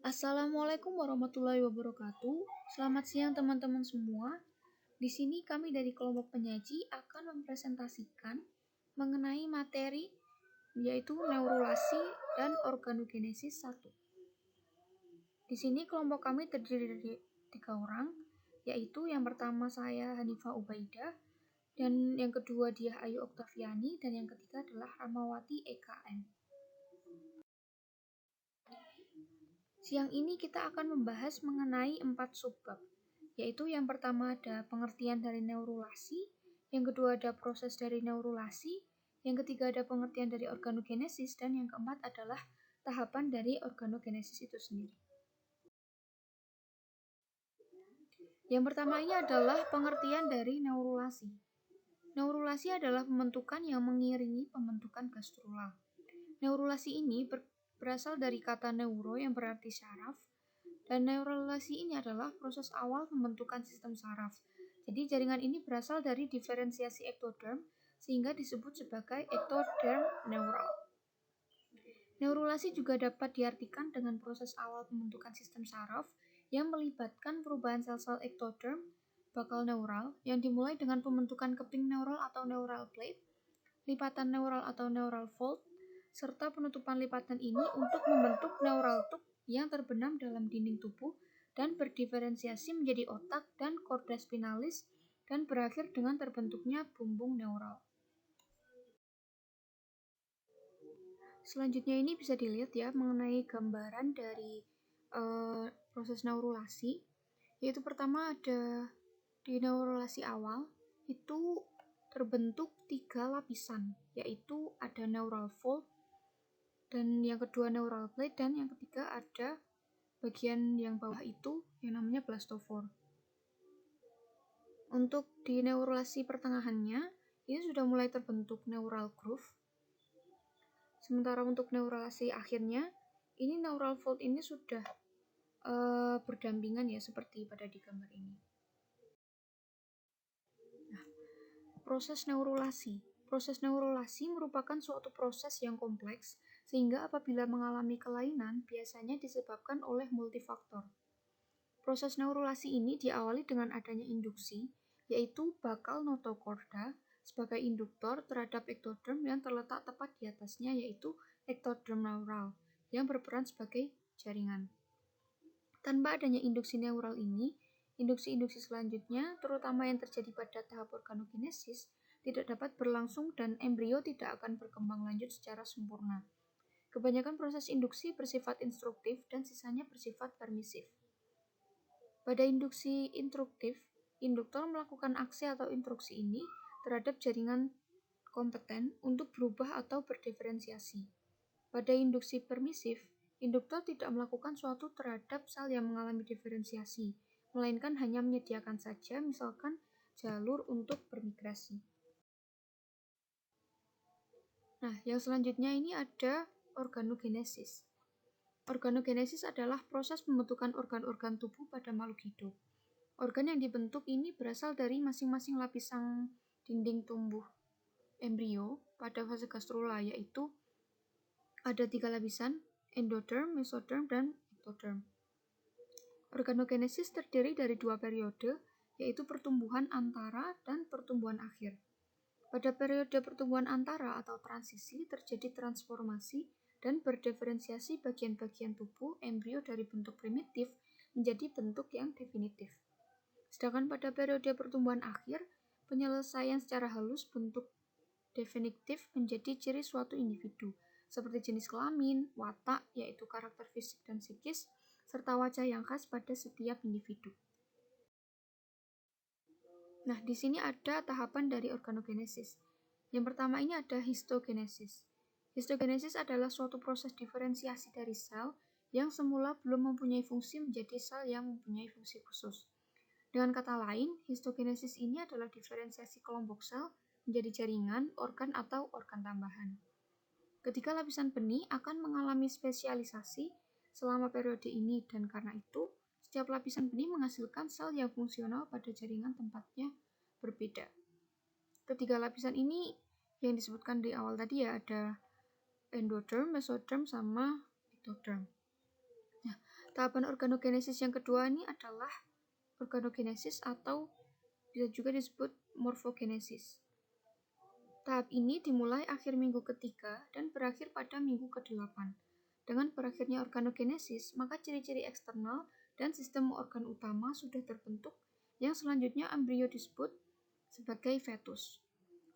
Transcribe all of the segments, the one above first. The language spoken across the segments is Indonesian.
Assalamualaikum warahmatullahi wabarakatuh. Selamat siang teman-teman semua. Di sini kami dari kelompok penyaji akan mempresentasikan mengenai materi yaitu neurulasi dan organogenesis 1. Di sini kelompok kami terdiri dari 3 orang, yaitu yang pertama saya Hanifah Ubaidah, dan yang kedua Diah Ayu Oktaviani, dan yang ketiga adalah Ramawati EKM. Siang ini kita akan membahas mengenai 4 subbab, yaitu yang pertama ada pengertian dari neurulasi, yang kedua ada proses dari neurulasi, yang ketiga ada pengertian dari organogenesis, dan yang keempat adalah tahapan dari organogenesis itu sendiri. Yang pertama ini adalah pengertian dari neurulasi. Neurulasi adalah pembentukan yang mengiringi pembentukan gastrula. Neurulasi ini berasal dari kata neuro yang berarti syaraf, dan neurulasi ini adalah proses awal pembentukan sistem saraf. Jadi jaringan ini berasal dari diferensiasi ektoderm sehingga disebut sebagai ektoderm neural. Neurulasi juga dapat diartikan dengan proses awal pembentukan sistem saraf yang melibatkan perubahan sel-sel ektoderm bakal neural yang dimulai dengan pembentukan keping neural atau neural plate, lipatan neural atau neural fold, serta penutupan lipatan ini untuk membentuk neural tube yang terbenam dalam dinding tubuh dan berdiferensiasi menjadi otak dan korda spinalis dan berakhir dengan terbentuknya bumbung neural. Selanjutnya ini bisa dilihat ya mengenai gambaran dari proses neurulasi, yaitu pertama ada di neurulasi awal itu terbentuk 3 lapisan, yaitu ada neural fold, dan yang kedua neural plate, dan yang ketiga ada bagian yang bawah itu yang namanya blastophore. Untuk di neurulasi pertengahannya ini sudah mulai terbentuk neural groove. Sementara untuk neurulasi akhirnya ini neural fold ini sudah berdampingan ya seperti pada di gambar ini. Nah, proses neurulasi. Proses neurulasi merupakan suatu proses yang kompleks sehingga apabila mengalami kelainan biasanya disebabkan oleh multifaktor. Proses neurulasi ini diawali dengan adanya induksi, yaitu bakal notokorda sebagai induktor terhadap ektoderm yang terletak tepat di atasnya, yaitu ektoderm neural yang berperan sebagai jaringan. Tanpa adanya induksi neural ini, induksi-induksi selanjutnya, terutama yang terjadi pada tahap organogenesis, tidak dapat berlangsung dan embrio tidak akan berkembang lanjut secara sempurna. Kebanyakan proses induksi bersifat instruktif dan sisanya bersifat permisif. Pada induksi instruktif, induktor melakukan aksi atau instruksi ini terhadap jaringan kompeten untuk berubah atau berdiferensiasi. Pada induksi permisif, induktor tidak melakukan suatu terhadap sel yang mengalami diferensiasi, melainkan hanya menyediakan saja misalkan jalur untuk bermigrasi. Nah, yang selanjutnya ini ada organogenesis. Organogenesis adalah proses pembentukan organ-organ tubuh pada makhluk hidup. Organ yang dibentuk ini berasal dari masing-masing lapisan dinding tumbuh embrio pada fase gastrula, yaitu ada 3 lapisan, endoderm, mesoderm, dan ektoderm. Organogenesis terdiri dari 2 periode, yaitu pertumbuhan antara dan pertumbuhan akhir. Pada periode pertumbuhan antara atau transisi terjadi transformasi dan berdiferensiasi bagian-bagian tubuh embrio dari bentuk primitif menjadi bentuk yang definitif. Sedangkan pada periode pertumbuhan akhir, penyelesaian secara halus bentuk definitif menjadi ciri suatu individu, seperti jenis kelamin, watak, yaitu karakter fisik dan psikis, serta wajah yang khas pada setiap individu. Nah, di sini ada tahapan dari organogenesis. Yang pertama ini ada histogenesis. Histogenesis adalah suatu proses diferensiasi dari sel yang semula belum mempunyai fungsi menjadi sel yang mempunyai fungsi khusus. Dengan kata lain, histogenesis ini adalah diferensiasi kelompok sel menjadi jaringan, organ, atau organ tambahan. Ketiga lapisan benih akan mengalami spesialisasi selama periode ini, dan karena itu, setiap lapisan benih menghasilkan sel yang fungsional pada jaringan tempatnya berbeda. Ketiga lapisan ini yang disebutkan di awal tadi ya, ada endoderm, mesoderm, sama ektoderm. Nah, Tahapan organogenesis yang kedua ini adalah organogenesis atau bisa juga disebut morfogenesis. Tahap ini dimulai akhir minggu ketiga dan berakhir pada minggu ke-8. Dengan berakhirnya organogenesis, maka ciri-ciri eksternal dan sistem organ utama sudah terbentuk, yang selanjutnya embrio disebut sebagai fetus.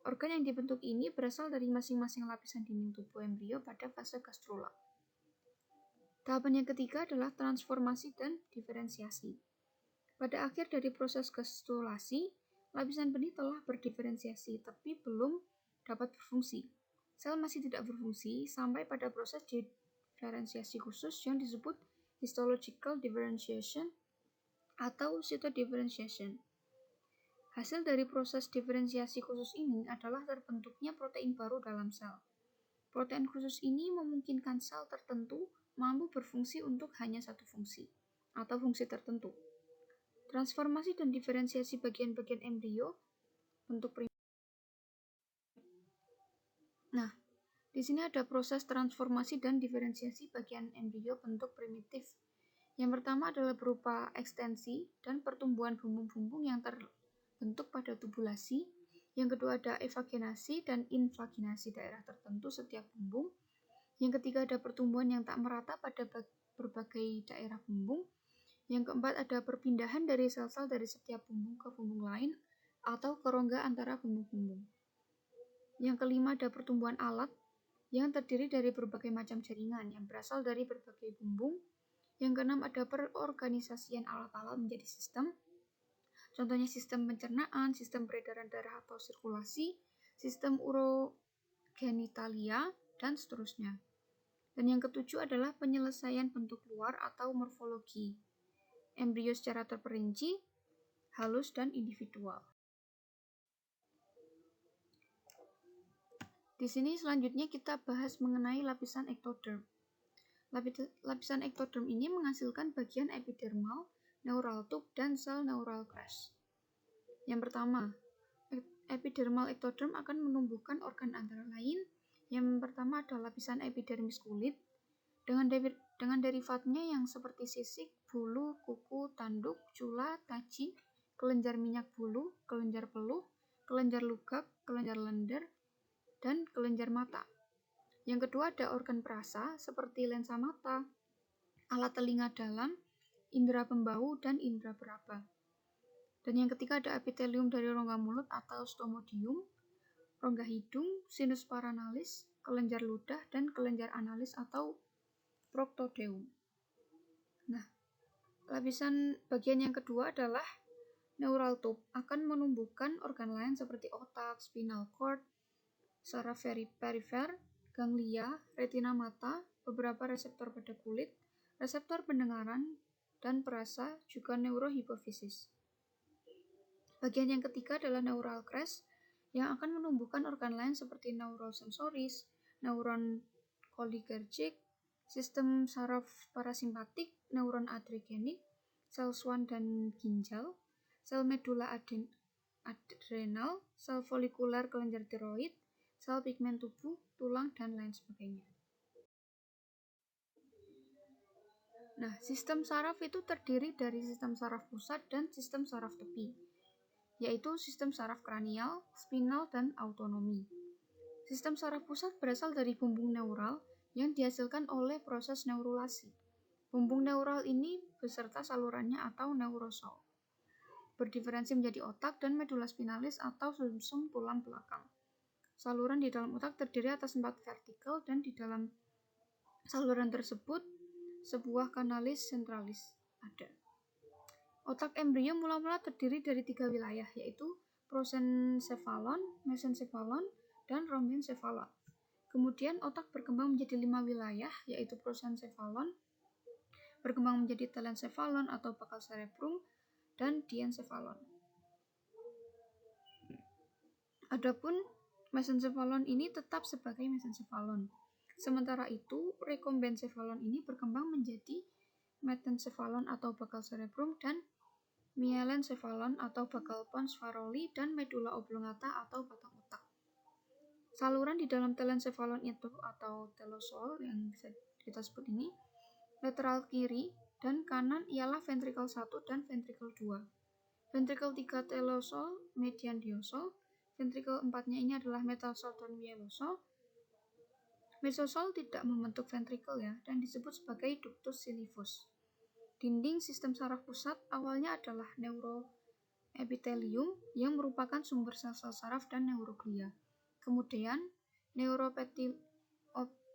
Organ yang dibentuk ini berasal dari masing-masing lapisan dinding tubuh embrio pada fase gastrula. Tahapan yang ketiga adalah transformasi dan diferensiasi. Pada akhir dari proses gastrulasi, lapisan benih telah berdiferensiasi, tapi belum dapat berfungsi. Sel masih tidak berfungsi sampai pada proses diferensiasi khusus yang disebut histological differentiation atau cytodifferentiation. Hasil dari proses diferensiasi khusus ini adalah terbentuknya protein baru dalam sel. Protein khusus ini memungkinkan sel tertentu mampu berfungsi untuk hanya satu fungsi atau fungsi tertentu. Transformasi dan diferensiasi bagian-bagian embrio bentuk primitif. Nah, di sini ada proses transformasi dan diferensiasi bagian embrio bentuk primitif. Yang pertama adalah berupa ekstensi dan pertumbuhan bumbung-bumbung yang terbentuk pada tubulasi. Yang kedua ada evaginasi dan invaginasi daerah tertentu setiap bumbung. Yang ketiga ada pertumbuhan yang tak merata pada berbagai daerah bumbung. Yang keempat ada perpindahan dari sel-sel dari setiap bumbung ke bumbung lain atau ke rongga antara bumbung-bumbung. Yang kelima ada pertumbuhan alat yang terdiri dari berbagai macam jaringan yang berasal dari berbagai bumbung. Yang keenam ada perorganisasian alat-alat menjadi sistem. Contohnya sistem pencernaan, sistem peredaran darah atau sirkulasi, sistem urogenitalia, dan seterusnya. Dan yang ketujuh adalah penyelesaian bentuk luar atau morfologi embrio secara terperinci, halus, dan individual. Di sini selanjutnya kita bahas mengenai lapisan ektoderm. Lapisan ektoderm ini menghasilkan bagian epidermal, neural tube, dan sel neural crest. Yang pertama, epidermal ektoderm akan menumbuhkan organ antara lain. Yang pertama adalah lapisan epidermis kulit dengan derivatnya yang seperti sisik, bulu, kuku, tanduk, cula, taji, kelenjar minyak bulu, kelenjar peluh, kelenjar lugak, kelenjar lender, dan kelenjar mata. Yang kedua ada organ perasa seperti lensa mata, alat telinga dalam, indera pembau, dan indera peraba. Dan yang ketiga ada epitelium dari rongga mulut atau stomodium, rongga hidung, sinus paranalis, kelenjar ludah, dan kelenjar analis atau proctodeum. Nah, lapisan bagian yang kedua adalah neural tube akan menumbuhkan organ lain seperti otak, spinal cord, saraf perifer, ganglia, retina mata, beberapa reseptor pada kulit, reseptor pendengaran, dan perasa, juga neurohipofisis. Bagian yang ketiga adalah neural crest yang akan menumbuhkan organ lain seperti neurosensoris, neuron cholinergic, sistem saraf parasimpatik, neuron adrenergic, sel swan dan ginjal, sel medula adrenal, sel folikuler kelenjar tiroid, sel pigmen tubuh, tulang, dan lain sebagainya. Nah, sistem saraf itu terdiri dari sistem saraf pusat dan sistem saraf tepi, yaitu sistem saraf kranial, spinal, dan autonomi. Sistem saraf pusat berasal dari bumbung neural yang dihasilkan oleh proses neurulasi. Bumbung neural ini beserta salurannya atau neurosol berdiferensi menjadi otak dan medula spinalis atau sumsum tulang belakang. Saluran di dalam otak terdiri atas 4 vertikel dan di dalam saluran tersebut sebuah kanalis sentralis ada. Otak embrio mula-mula terdiri dari 3 wilayah, yaitu prosencephalon, mesencephalon, dan rhombencephalon. Kemudian otak berkembang menjadi 5 wilayah, yaitu prosencephalon, berkembang menjadi telencephalon atau bakal cerebrum, dan diencephalon. Adapun mesencephalon ini tetap sebagai mesencephalon. Sementara itu, rekombencephalon ini berkembang menjadi metencephalon atau bakal cerebrum dan mielencephalon atau bakal pons Farolli dan medula oblongata atau batang otak. Saluran di dalam telencephalon itu atau telosol yang bisa kita sebut ini lateral kiri dan kanan ialah ventrikel 1 dan ventrikel 2. Ventrikel 3 telosol, median diosol, ventrikel 4-nya ini adalah metasol dan mielosol. Mesosol tidak membentuk ventrikel ya, dan disebut sebagai ductus silivus. Dinding sistem saraf pusat awalnya adalah neuroepitelium yang merupakan sumber sel-sel saraf dan neuroglia. Kemudian,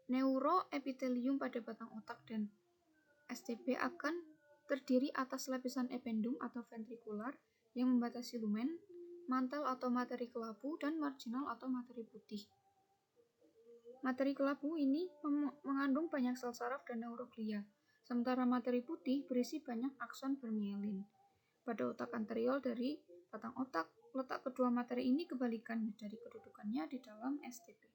neuroepitelium pada batang otak dan STB akan terdiri atas lapisan ependum atau ventrikular yang membatasi lumen, mantel atau materi kelabu, dan marginal atau materi putih. Materi kelabu ini mengandung banyak sel saraf dan neuroglia, sementara materi putih berisi banyak akson bermielin. Pada otak anterior dari batang otak, letak kedua materi ini kebalikan dari kedudukannya di dalam STB.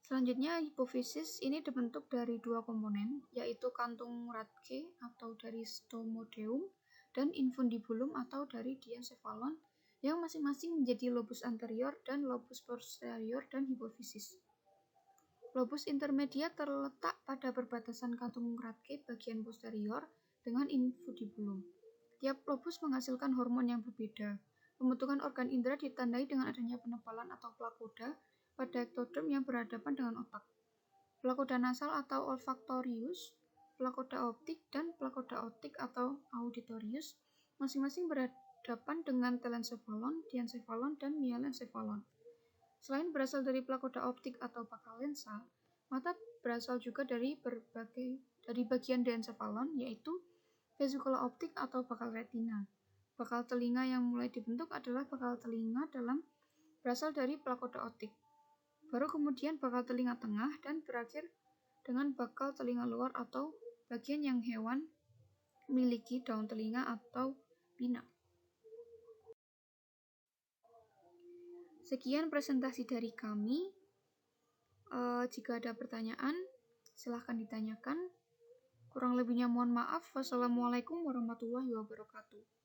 Selanjutnya, hipofisis ini dibentuk dari dua komponen, yaitu kantung Rathke atau dari stomodeum dan infundibulum atau dari diencephalon, yang masing-masing menjadi lobus anterior dan lobus posterior dan hipofisis. Lobus intermediat terletak pada perbatasan kantung Rathke bagian posterior dengan infundibulum. Tiap lobus menghasilkan hormon yang berbeda. Pembentukan organ indera ditandai dengan adanya penebalan atau plakoda pada ektoderm yang berhadapan dengan otak. Plakoda nasal atau olfaktorius, plakoda optik, dan plakoda optik atau auditorius masing-masing berhadapan dengan telencephalon, diencephalon, dan mielencephalon. Selain berasal dari plakoda optik atau bakal lensa, mata berasal juga dari bagian diencephalon, yaitu vesicula optik atau bakal retina. Bakal telinga yang mulai dibentuk adalah bakal telinga dalam berasal dari plakoda optik. Baru kemudian bakal telinga tengah dan berakhir dengan bakal telinga luar atau bagian yang hewan memiliki daun telinga atau pinna. Sekian presentasi dari kami. Jika ada pertanyaan, silahkan ditanyakan. Kurang lebihnya mohon maaf. Wassalamualaikum warahmatullahi wabarakatuh.